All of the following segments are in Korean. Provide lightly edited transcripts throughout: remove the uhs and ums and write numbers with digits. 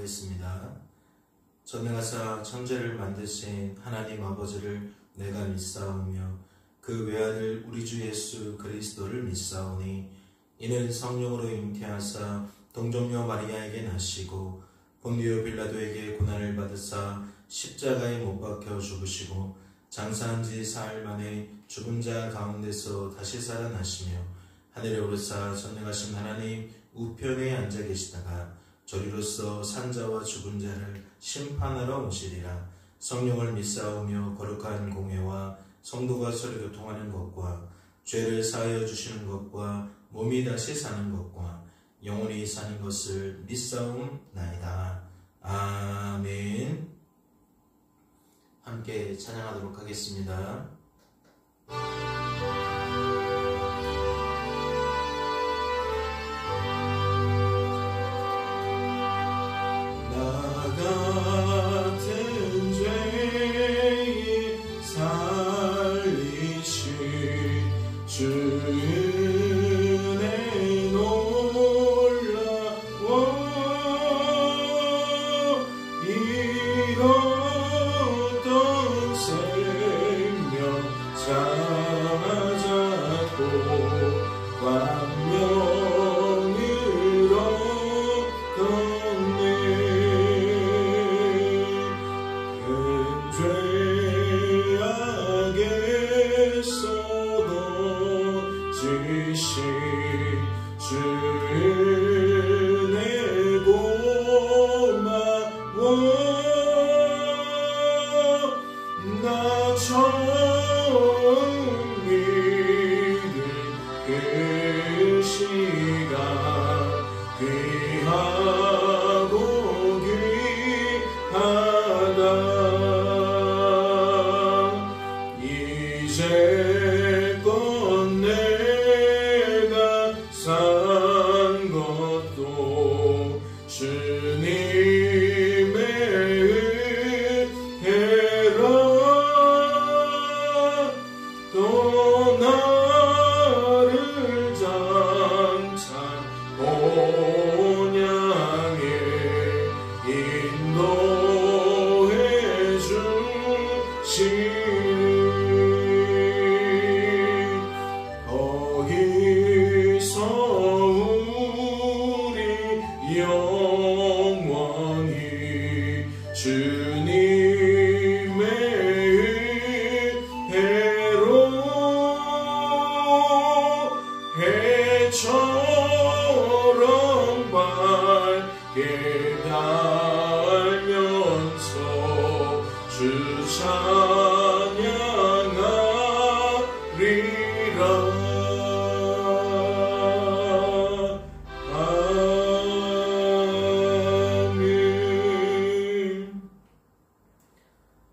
기도하겠습니다. 전능하사 천재를 만드신 하나님 아버지를 내가 믿사오며 그 외아들 우리 주 예수 그리스도를 믿사오니 이는 성령으로 잉태하사 동정녀 마리아에게 나시고 본디오 빌라도에게 고난을 받으사 십자가에 못 박혀 죽으시고 장사한 지 사흘 만에 죽은 자 가운데서 다시 살아나시며 하늘에 오르사 전능하신 하나님 우편에 앉아 계시다가 저리로서 산자와 죽은 자를 심판하러 오시리라. 성령을 믿사오며 거룩한 공회와 성도가 서로 교통하는 것과 죄를 사하여 주시는 것과 몸이 다시 사는 것과 영원히 사는 것을 믿사옵나이다. 아멘. 함께 찬양하도록 하겠습니다.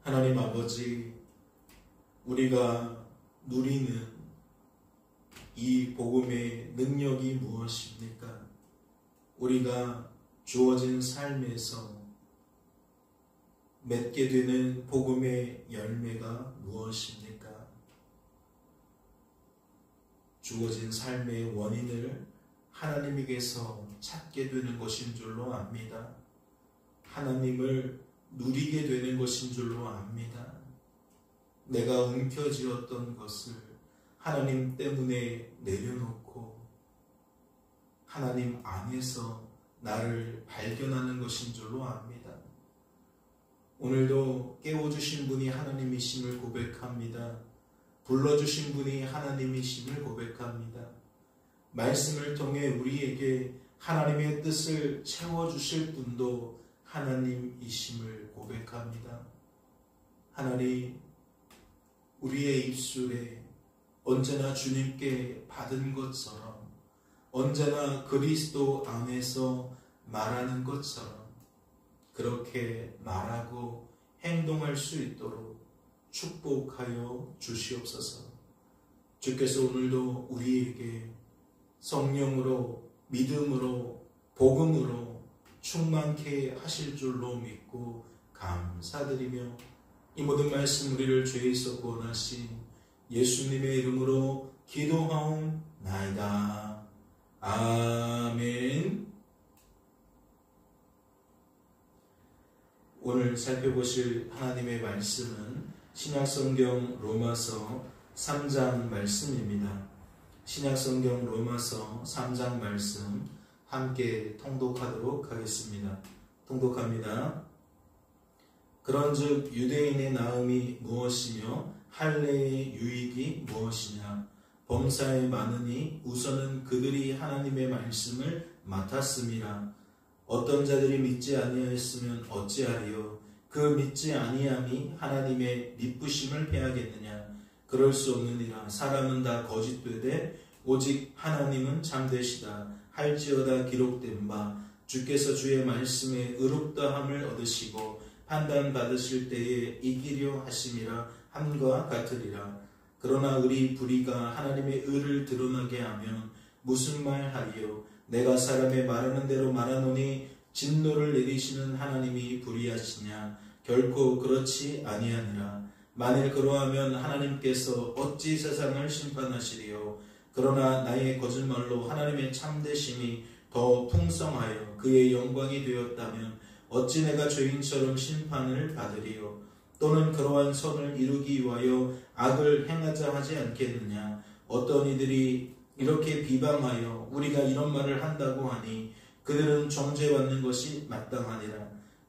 하나님 아버지, 우리가 누리는 이 복음의 능력이 무엇입니까? 우리가 주어진 삶에서 맺게 되는 복음의 열매가 무엇입니까? 주어진 삶의 원인을 하나님에게서 찾게 되는 것인 줄로 압니다. 하나님을 누리게 되는 것인 줄로 압니다. 내가 움켜쥐었던 것을 하나님 때문에 내려놓고 하나님 안에서 나를 발견하는 것인 줄로 압니다. 오늘도 깨워주신 분이 하나님이심을 고백합니다. 불러주신 분이 하나님이심을 고백합니다. 말씀을 통해 우리에게 하나님의 뜻을 채워주실 분도 하나님이심을 고백합니다. 하나님, 우리의 입술에 언제나 주님께 받은 것처럼, 언제나 그리스도 안에서 말하는 것처럼 그렇게 말하고 행동할 수 있도록 축복하여 주시옵소서. 주께서 오늘도 우리에게 성령으로, 믿음으로, 복음으로 충만케 하실 줄로 믿고 감사드리며 이 모든 말씀 우리를 죄에서 구원하신 예수님의 이름으로 기도하옵나이다. 아멘. 오늘 살펴보실 하나님의 말씀은 신약성경 로마서 3장 말씀입니다. 신약성경 로마서 3장 말씀 함께 통독하도록 하겠습니다. 통독합니다. 그런즉 유대인의 나음이 무엇이며 할례의 유익이 무엇이냐? 범사에 많으니 우선은 그들이 하나님의 말씀을 맡았음이라. 어떤 자들이 믿지 아니하였으면 어찌하리요? 그 믿지 아니함이 하나님의 미쁘심을 패하겠느냐? 그럴 수 없느니라. 사람은 다 거짓되되 오직 하나님은 참되시다 할지어다 기록된 바 주께서 주의 말씀에 의롭다함을 얻으시고 판단받으실 때에 이기려 하심이라 함과 같으리라. 그러나 우리 불의가 하나님의 의를 드러나게 하면 무슨 말 하리요? 내가 사람의 말하는 대로 말하노니 진노를 내리시는 하나님이 불의하시냐? 결코 그렇지 아니하니라. 만일 그러하면 하나님께서 어찌 세상을 심판하시리요? 그러나 나의 거짓말로 하나님의 참되심이 더 풍성하여 그의 영광이 되었다면 어찌 내가 죄인처럼 심판을 받으리요? 또는 그러한 선을 이루기 위하여 악을 행하자 하지 않겠느냐? 어떤 이들이 이렇게 비방하여 우리가 이런 말을 한다고 하니 그들은 정죄받는 것이 마땅하니라.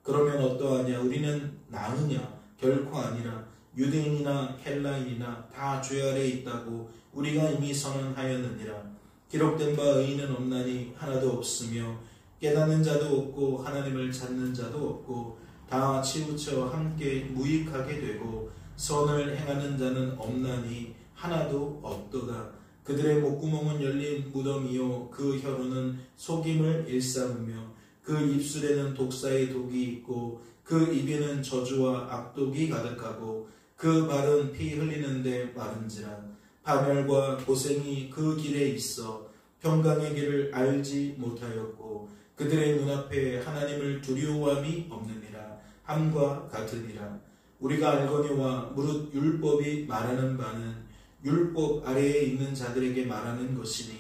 그러면 어떠하냐? 우리는 나으냐? 결코 아니라. 유대인이나 헬라인이나 다 죄 아래 있다고 우리가 이미 선언하였느니라. 기록된 바 의인은 없나니 하나도 없으며 깨닫는 자도 없고 하나님을 찾는 자도 없고 다 치우쳐 함께 무익하게 되고 선을 행하는 자는 없나니 하나도 없도다. 그들의 목구멍은 열린 무덤이요 그 혀로는 속임을 일삼으며 그 입술에는 독사의 독이 있고 그 입에는 저주와 악독이 가득하고 그 발은 피 흘리는데 마른지라. 파멸과 고생이 그 길에 있어 평강의 길을 알지 못하였고 그들의 눈앞에 하나님을 두려워함이 없느니라 함과 같으니라. 우리가 알거니와 무릇 율법이 말하는 바는 율법 아래에 있는 자들에게 말하는 것이니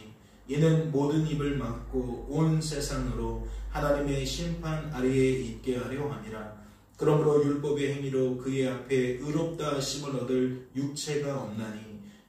이는 모든 입을 막고 온 세상으로 하나님의 심판 아래에 있게 하려 함이라. 그러므로 율법의 행위로 그의 앞에 의롭다 하심을 얻을 육체가 없나니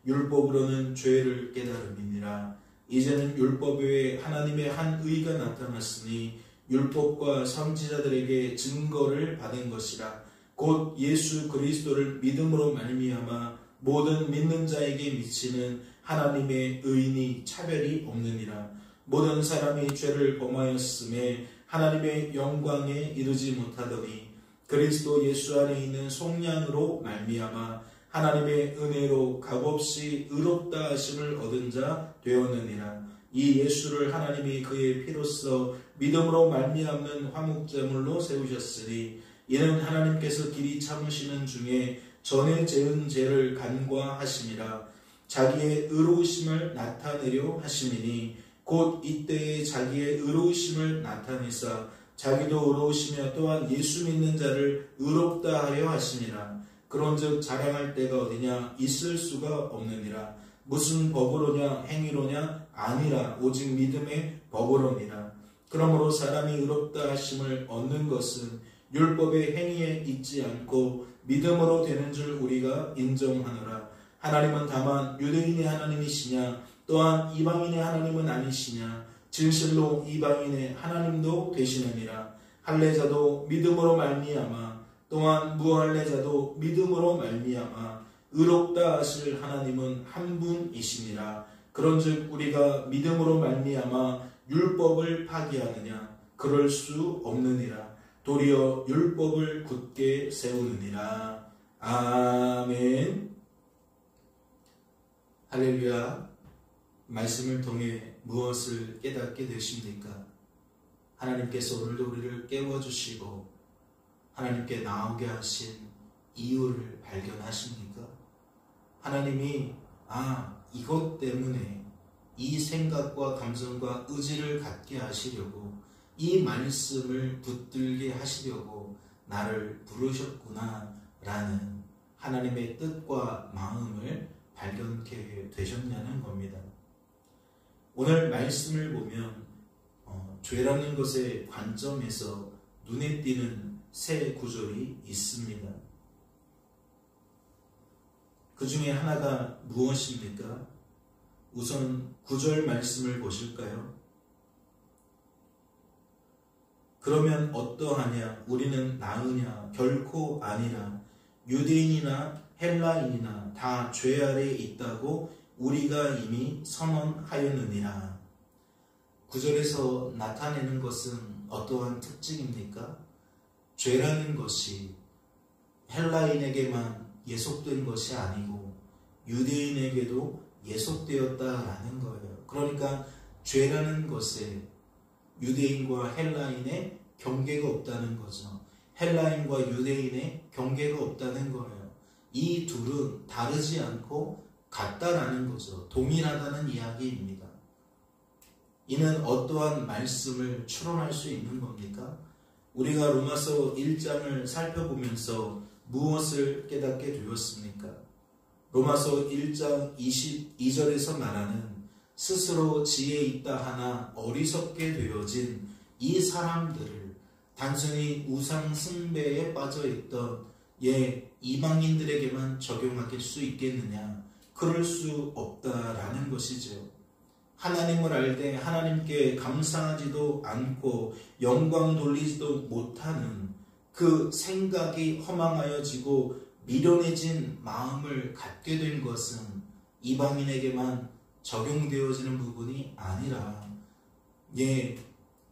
율법으로는 죄를 깨달음이니라. 이제는 율법 외에 하나님의 한 의가 나타났으니 율법과 선지자들에게 증거를 받은 것이라. 곧 예수 그리스도를 믿음으로 말미암아 모든 믿는 자에게 미치는 하나님의 의인이 차별이 없느니라. 모든 사람이 죄를 범하였음에 하나님의 영광에 이르지 못하더니 그리스도 예수 안에 있는 속량으로 말미암아 하나님의 은혜로 값없이 의롭다 하심을 얻은 자 되었느니라. 이 예수를 하나님이 그의 피로써 믿음으로 말미암는 화목제물로 세우셨으니 이는 하나님께서 길이 참으시는 중에 전에 지은 죄를 간과하심이라. 자기의 의로우심을 나타내려 하심이니 곧 이때에 자기의 의로우심을 나타내사 자기도 의로우시며 또한 예수 믿는 자를 의롭다 하려 하심이라. 그런즉 자랑할 때가 어디냐? 있을 수가 없느니라. 무슨 법으로냐? 행위로냐? 아니라 오직 믿음의 법으로니라. 그러므로 사람이 의롭다 하심을 얻는 것은 율법의 행위에 있지 않고 믿음으로 되는 줄 우리가 인정하노라. 하나님은 다만 유대인의 하나님이시냐? 또한 이방인의 하나님은 아니시냐? 진실로 이방인의 하나님도 되시느니라. 할례자도 믿음으로 말미암아 또한 무할례자도 믿음으로 말미암아 의롭다 하실 하나님은 한 분이시니라. 그런즉 우리가 믿음으로 말미암아 율법을 파기하느냐? 그럴 수 없느니라. 도리어 율법을 굳게 세우느니라. 아멘. 할렐루야. 말씀을 통해 무엇을 깨닫게 되십니까? 하나님께서 오늘도 우리를 깨워주시고 하나님께 나오게 하신 이유를 발견하십니까? 하나님이 이것 때문에 이 생각과 감정과 의지를 갖게 하시려고 이 말씀을 붙들게 하시려고 나를 부르셨구나 라는 하나님의 뜻과 마음을 발견케 되셨냐는 겁니다. 오늘 말씀을 보면 죄라는 것의 관점에서 눈에 띄는 세 구절이 있습니다. 그 중에 하나가 무엇입니까? 우선 9절 말씀을 보실까요? 그러면 어떠하냐? 우리는 나으냐? 결코 아니라. 유대인이나 헬라인이나 다 죄 아래에 있다고 우리가 이미 선언하였느니라. 9절에서 나타내는 것은 어떠한 특징입니까? 죄라는 것이 헬라인에게만 예속된 것이 아니고 유대인에게도 예속되었다라는 거예요. 그러니까 죄라는 것에 유대인과 헬라인의 경계가 없다는 거죠. 헬라인과 유대인의 경계가 없다는 거예요. 이 둘은 다르지 않고 같다라는 거죠. 동일하다는 이야기입니다. 이는 어떠한 말씀을 추론할 수 있는 겁니까? 우리가 로마서 1장을 살펴보면서 무엇을 깨닫게 되었습니까? 로마서 1장 22절에서 말하는 스스로 지혜 있다 하나 어리석게 되어진 이 사람들을 단순히 우상 숭배에 빠져있던 이방인들에게만 적용할 수 있겠느냐? 그럴 수 없다라는 것이죠. 하나님을 알되 하나님께 감사하지도 않고 영광 돌리지도 못하는 그 생각이 허망하여지고 미련해진 마음을 갖게 된 것은 이방인에게만 적용되어지는 부분이 아니라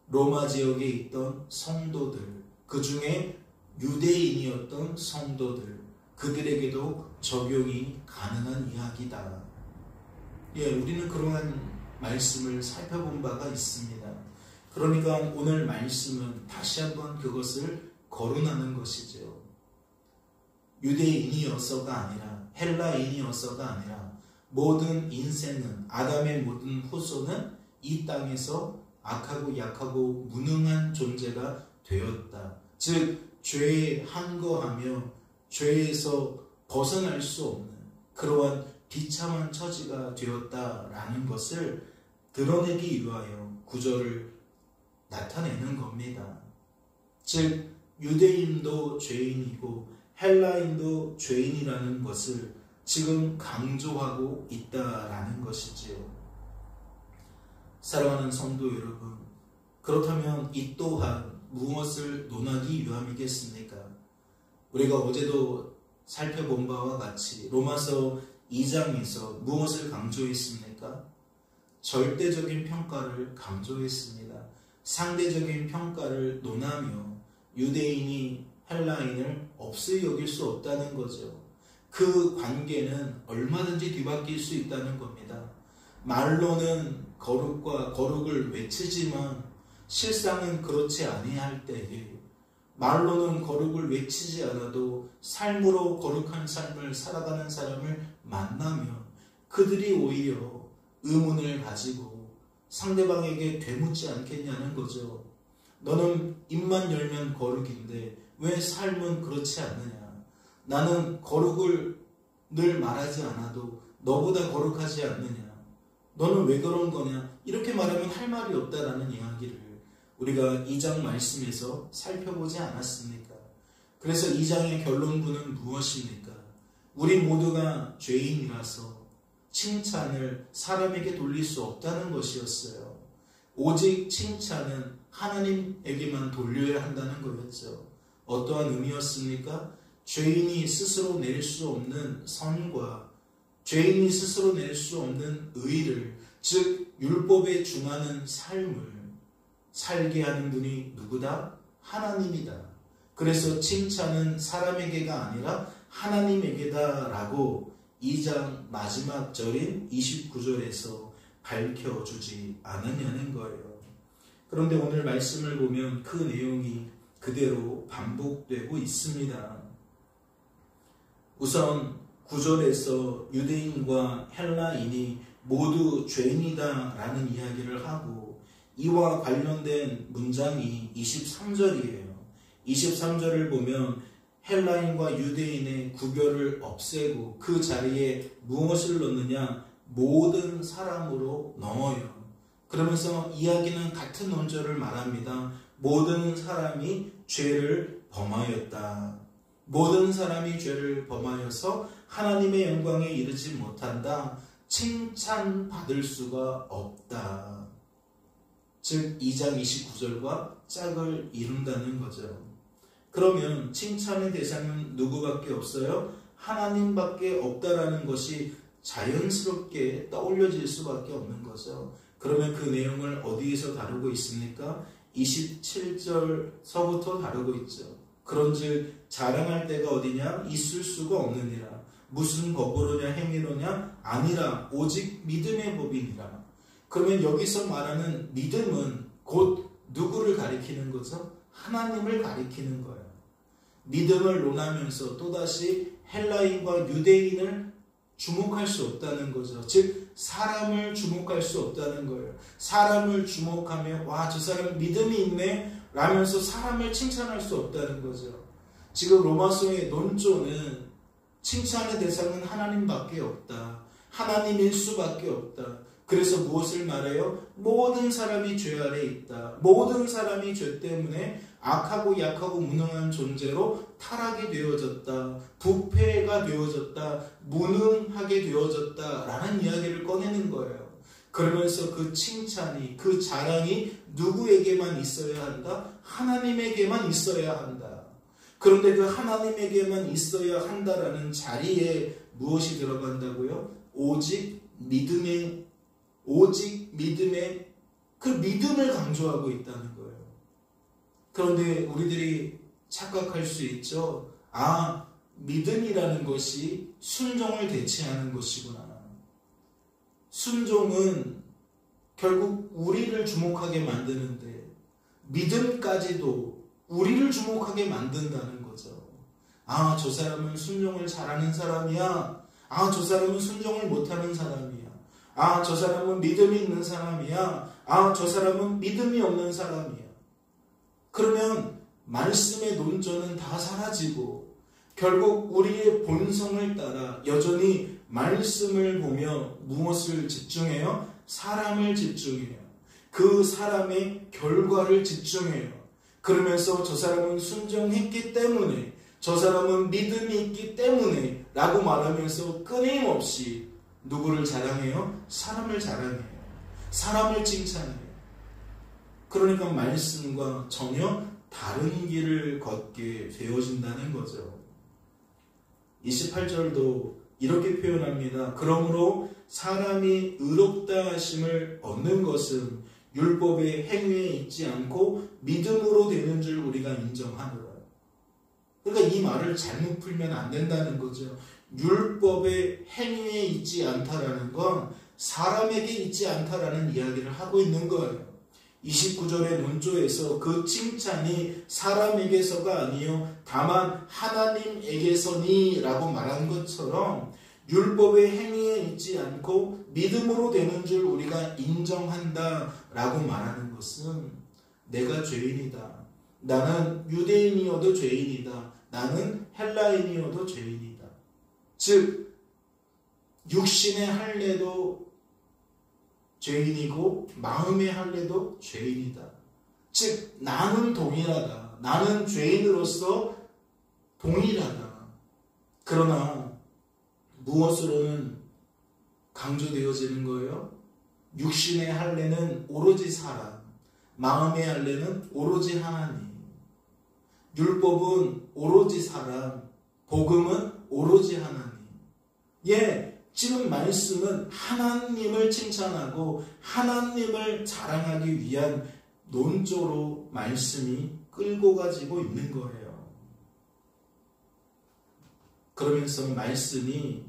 로마 지역에 있던 성도들, 그 중에 유대인이었던 성도들, 그들에게도 적용이 가능한 이야기다. 우리는 그러한 말씀을 살펴본 바가 있습니다. 그러니까 오늘 말씀은 다시 한번 그것을 거론하는 것이죠. 유대인이어서가 아니라 헬라인이어서가 아니라 모든 인생은 아담의 모든 후손은 이 땅에서 악하고 약하고 무능한 존재가 되었다. 즉 죄에 항거하며 죄에서 벗어날 수 없는 그러한 비참한 처지가 되었다라는 것을 드러내기 위하여 구절을 나타내는 겁니다. 즉 유대인도 죄인이고 헬라인도 죄인이라는 것을 지금 강조하고 있다라는 것이지요. 사랑하는 성도 여러분, 그렇다면 이 또한 무엇을 논하기 위함이겠습니까? 우리가 어제도 살펴본 바와 같이 로마서 2장에서 무엇을 강조했습니까? 절대적인 평가를 강조했습니다. 상대적인 평가를 논하며 유대인이 헬라인을 없이 여길 수 없다는 거죠. 그 관계는 얼마든지 뒤바뀔 수 있다는 겁니다. 말로는 거룩을 외치지만 실상은 그렇지 아니할 때에 말로는 거룩을 외치지 않아도 삶으로 거룩한 삶을 살아가는 사람을 만나면 그들이 오히려 의문을 가지고 상대방에게 되묻지 않겠냐는 거죠. 너는 입만 열면 거룩인데 왜 삶은 그렇지 않느냐? 나는 거룩을 늘 말하지 않아도 너보다 거룩하지 않느냐? 너는 왜 그런 거냐? 이렇게 말하면 할 말이 없다라는 이야기를 우리가 2장 말씀에서 살펴보지 않았습니까? 그래서 2장의 결론부는 무엇입니까? 우리 모두가 죄인이라서 칭찬을 사람에게 돌릴 수 없다는 것이었어요. 오직 칭찬은 하나님에게만 돌려야 한다는 거였죠. 어떠한 의미였습니까? 죄인이 스스로 낼 수 없는 선과 죄인이 스스로 낼 수 없는 의를, 즉 율법에 중하는 삶을 살게 하는 분이 누구다? 하나님이다. 그래서 칭찬은 사람에게가 아니라 하나님에게다 라고 2장 마지막 절인 29절에서 밝혀주지 않았냐는 거예요. 그런데 오늘 말씀을 보면 그 내용이 그대로 반복되고 있습니다. 우선 9절에서 유대인과 헬라인이 모두 죄인이다 라는 이야기를 하고 이와 관련된 문장이 23절이에요. 23절을 보면 헬라인과 유대인의 구별을 없애고 그 자리에 무엇을 넣느냐? 모든 사람으로 넣어요. 그러면서 이야기는 같은 논절을 말합니다. 모든 사람이 죄를 범하였다. 모든 사람이 죄를 범하여서 하나님의 영광에 이르지 못한다. 칭찬받을 수가 없다. 즉 2장 29절과 짝을 이룬다는 거죠. 그러면 칭찬의 대상은 누구밖에 없어요? 하나님밖에 없다라는 것이 자연스럽게 떠올려질 수밖에 없는 거죠. 그러면 그 내용을 어디에서 다루고 있습니까? 27절서부터 다루고 있죠. 그런즉 자랑할 때가 어디냐? 있을 수가 없느니라. 무슨 법으로냐 행위로냐? 아니라 오직 믿음의 법이니라. 그러면 여기서 말하는 믿음은 곧 누구를 가리키는 거죠? 하나님을 가리키는 거예요. 믿음을 논하면서 또다시 헬라인과 유대인을 주목할 수 없다는 거죠. 즉 사람을 주목할 수 없다는 거예요. 사람을 주목하면 와, 저 사람 믿음이 있네 라면서 사람을 칭찬할 수 없다는 거죠. 지금 로마서의 논조는 칭찬의 대상은 하나님밖에 없다. 하나님일 수밖에 없다. 그래서 무엇을 말해요? 모든 사람이 죄 아래 있다. 모든 사람이 죄 때문에 악하고 약하고 무능한 존재로 타락이 되어졌다. 부패가 되어졌다. 무능하게 되어졌다. 라는 이야기를 꺼내는 거예요. 그러면서 그 칭찬이, 그 자랑이 누구에게만 있어야 한다? 하나님에게만 있어야 한다. 그런데 그 하나님에게만 있어야 한다라는 자리에 무엇이 들어간다고요? 오직 믿음의 그 믿음을 강조하고 있다는 거예요. 그런데 우리들이 착각할 수 있죠. 아, 믿음이라는 것이 순종을 대체하는 것이구나. 순종은 결국 우리를 주목하게 만드는데 믿음까지도 우리를 주목하게 만든다는 거죠. 아, 저 사람은 순종을 잘하는 사람이야. 아, 저 사람은 순종을 못하는 사람이야. 아, 저 사람은 믿음이 있는 사람이야. 아, 저 사람은 믿음이 없는 사람이야. 그러면 말씀의 논조는 다 사라지고 결국 우리의 본성을 따라 여전히 말씀을 보며 무엇을 집중해요? 사람을 집중해요. 그 사람의 결과를 집중해요. 그러면서 저 사람은 순종했기 때문에, 저 사람은 믿음이 있기 때문에 라고 말하면서 끊임없이 누구를 자랑해요? 사람을 자랑해요. 사람을 칭찬해요. 그러니까 말씀과 전혀 다른 길을 걷게 되어진다는 거죠. 28절도 이렇게 표현합니다. 그러므로 사람이 의롭다 하심을 얻는 것은 율법의 행위에 있지 않고 믿음으로 되는 줄 우리가 인정하노라. 그러니까 이 말을 잘못 풀면 안 된다는 거죠. 율법의 행위에 있지 않다라는 건 사람에게 있지 않다라는 이야기를 하고 있는 거예요. 29절의 논조에서 그 칭찬이 사람에게서가 아니요 다만 하나님에게서니 라고 말한 것처럼 율법의 행위에 있지 않고 믿음으로 되는 줄 우리가 인정한다 라고 말하는 것은 내가 죄인이다. 나는 유대인이어도 죄인이다. 나는 헬라인이어도 죄인이다. 즉 육신의 할례도 죄인이고 마음의 할례도 죄인이다. 즉 나는 동일하다. 나는 죄인으로서 동일하다. 그러나 무엇으로는 강조되어지는 거예요? 육신의 할례는 오로지 사람, 마음의 할례는 오로지 하나님. 율법은 오로지 사람, 복음은 오로지 하나님. 지금 말씀은 하나님을 칭찬하고 하나님을 자랑하기 위한 논조로 말씀이 끌고 가지고 있는 거예요. 그러면서 말씀이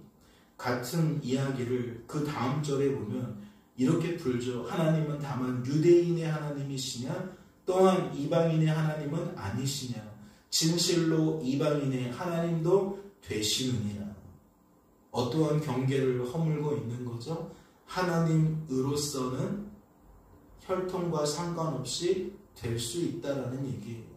같은 이야기를 그 다음 절에 보면 이렇게 풀죠. 하나님은 다만 유대인의 하나님이시냐? 또한 이방인의 하나님은 아니시냐? 진실로 이방인의 하나님도 되시느니라. 어떠한 경계를 허물고 있는 거죠? 하나님으로서는 혈통과 상관없이 될 수 있다라는 얘기예요.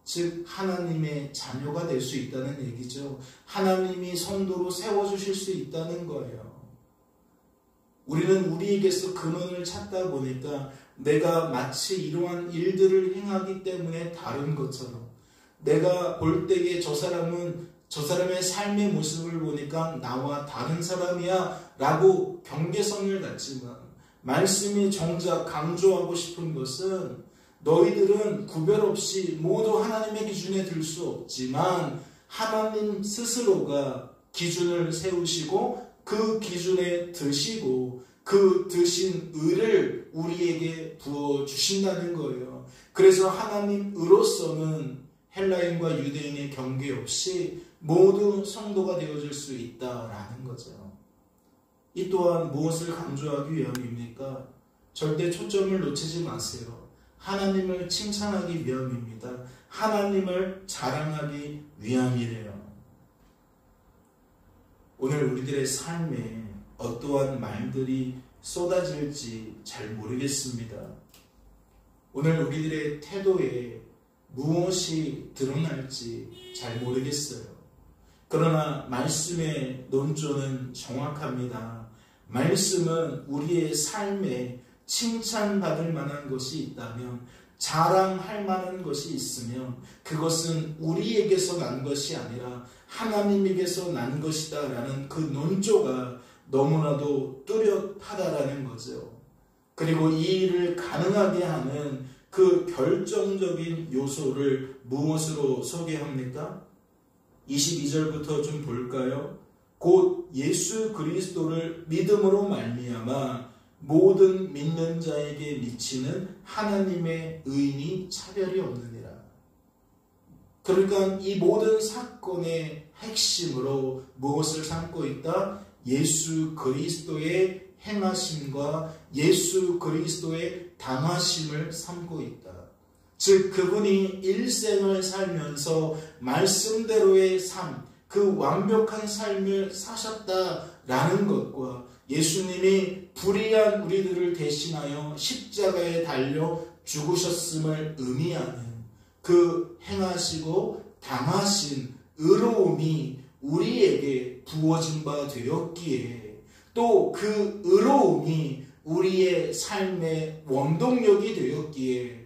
즉 하나님의 자녀가 될 수 있다는 얘기죠. 하나님이 성도로 세워주실 수 있다는 거예요. 우리는 우리에게서 근원을 찾다 보니까 내가 마치 이러한 일들을 행하기 때문에 다른 것처럼, 내가 볼 때에 저 사람의 삶의 모습을 보니까 나와 다른 사람이야 라고 경계선을 갖지만, 말씀이 정작 강조하고 싶은 것은 너희들은 구별 없이 모두 하나님의 기준에 들 수 없지만 하나님 스스로가 기준을 세우시고 그 기준에 드시고 그 드신 의를 우리에게 부어주신다는 거예요. 그래서 하나님으로서는 헬라인과 유대인의 경계 없이 모두 성도가 되어줄 수 있다라는 거죠. 이 또한 무엇을 강조하기 위함입니까? 절대 초점을 놓치지 마세요. 하나님을 칭찬하기 위함입니다. 하나님을 자랑하기 위함이래요. 오늘 우리들의 삶에 어떠한 말들이 쏟아질지 잘 모르겠습니다. 오늘 우리들의 태도에 무엇이 드러날지 잘 모르겠어요. 그러나 말씀의 논조는 정확합니다. 말씀은 우리의 삶에 칭찬받을 만한 것이 있다면, 자랑할 만한 것이 있으면 그것은 우리에게서 난 것이 아니라 하나님에게서 난 것이다 라는 그 논조가 너무나도 뚜렷하다라는 거죠. 그리고 이 일을 가능하게 하는 그 결정적인 요소를 무엇으로 소개합니까? 22절부터 좀 볼까요? 곧 예수 그리스도를 믿음으로 말미암아 모든 믿는 자에게 미치는 하나님의 의인이 차별이 없느니라. 그러니까 이 모든 사건의 핵심으로 무엇을 삼고 있다? 예수 그리스도의 행하심과 예수 그리스도의 당하심을 삼고 있다. 즉 그분이 일생을 살면서 말씀대로의 삶, 그 완벽한 삶을 사셨다라는 것과 예수님이 불의한 우리들을 대신하여 십자가에 달려 죽으셨음을 의미하는 그 행하시고 당하신 의로움이 우리에게 부어진 바 되었기에, 또 그 의로움이 우리의 삶의 원동력이 되었기에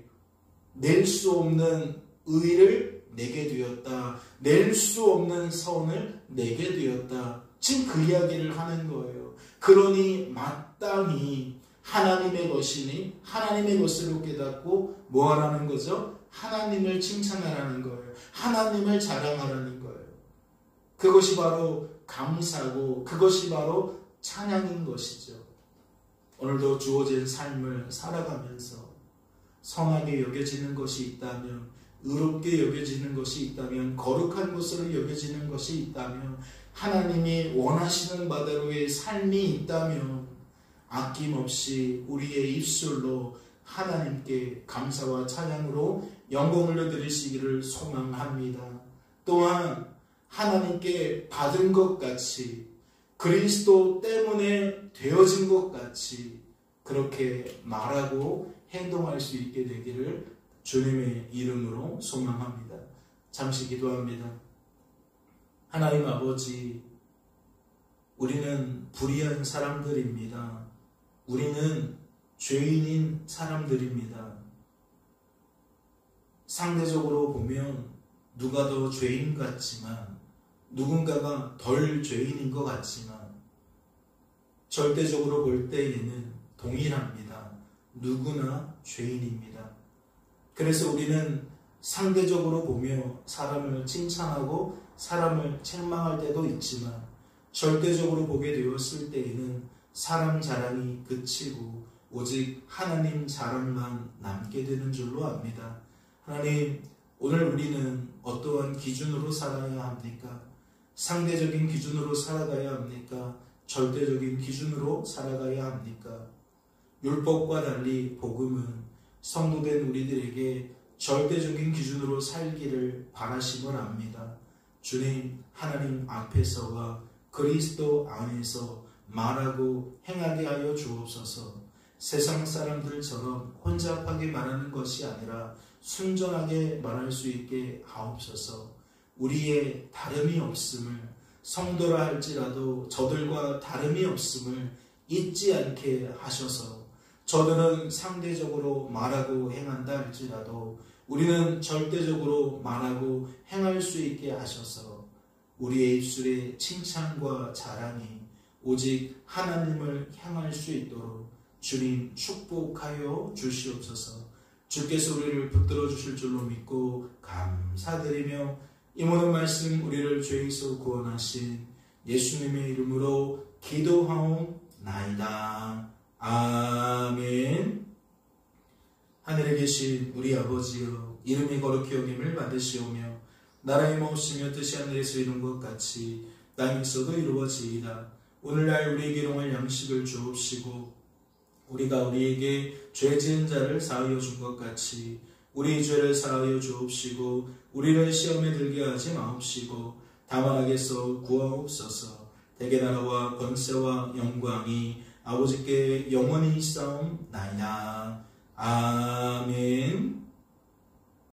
낼 수 없는 의를 내게 되었다, 낼 수 없는 선을 내게 되었다. 지금 그 이야기를 하는 거예요. 그러니 마땅히 하나님의 것이니 하나님의 것으로 깨닫고 뭐 하라는 거죠? 하나님을 칭찬하라는 거예요. 하나님을 자랑하라는 거예요. 그것이 바로 감사고 그것이 바로 찬양인 것이죠. 오늘도 주어진 삶을 살아가면서 선하게 여겨지는 것이 있다면, 의롭게 여겨지는 것이 있다면, 거룩한 것으로 여겨지는 것이 있다면, 하나님이 원하시는 바대로의 삶이 있다면 아낌없이 우리의 입술로 하나님께 감사와 찬양으로 영광을 올려드리시기를 소망합니다. 또한 하나님께 받은 것 같이, 그리스도 때문에 되어진 것 같이 그렇게 말하고 행동할 수 있게 되기를 주님의 이름으로 소망합니다. 잠시 기도합니다. 하나님 아버지, 우리는 불의한 사람들입니다. 우리는 죄인인 사람들입니다. 상대적으로 보면 누가 더 죄인 같지만, 누군가가 덜 죄인인 것 같지만, 절대적으로 볼 때에는 동일합니다. 누구나 죄인입니다. 그래서 우리는 상대적으로 보며 사람을 칭찬하고 사람을 책망할 때도 있지만, 절대적으로 보게 되었을 때에는 사람 자랑이 그치고 오직 하나님 자랑만 남게 되는 줄로 압니다. 하나님, 오늘 우리는 어떠한 기준으로 살아야 합니까? 상대적인 기준으로 살아가야 합니까? 절대적인 기준으로 살아가야 합니까? 율법과 달리 복음은 성도된 우리들에게 절대적인 기준으로 살기를 바라심을 압니다. 주님, 하나님 앞에서와 그리스도 안에서 말하고 행하게 하여 주옵소서. 세상 사람들처럼 혼잡하게 말하는 것이 아니라 순전하게 말할 수 있게 하옵소서. 우리의 다름이 없음을, 성도라 할지라도 저들과 다름이 없음을 잊지 않게 하셔서 저들은 상대적으로 말하고 행한다 할지라도 우리는 절대적으로 말하고 행할 수 있게 하셔서 우리의 입술의 칭찬과 자랑이 오직 하나님을 향할 수 있도록 주님 축복하여 주시옵소서. 주께서 우리를 붙들어 주실 줄로 믿고 감사드리며 이 모든 말씀 우리를 죄에서 구원하신 예수님의 이름으로 기도하옵나이다. 아멘. 하늘에 계신 우리 아버지여, 이름이 거룩히 여김을 받으시오며 나라의 마옵시며 뜻이 하늘에서 이룬 것 같이 땅에서도 이루어지이다. 오늘날 우리에게 일용할 양식을 주옵시고 우리가 우리에게 죄 지은 자를 사하여 준 것 같이 우리 죄를 사하여 주옵시고 우리를 시험에 들게 하지 마옵시고 다만 악에서 구하옵소서. 대개 나라와 권세와 영광이 아버지께 영원히 있사옵나이다. 아멘.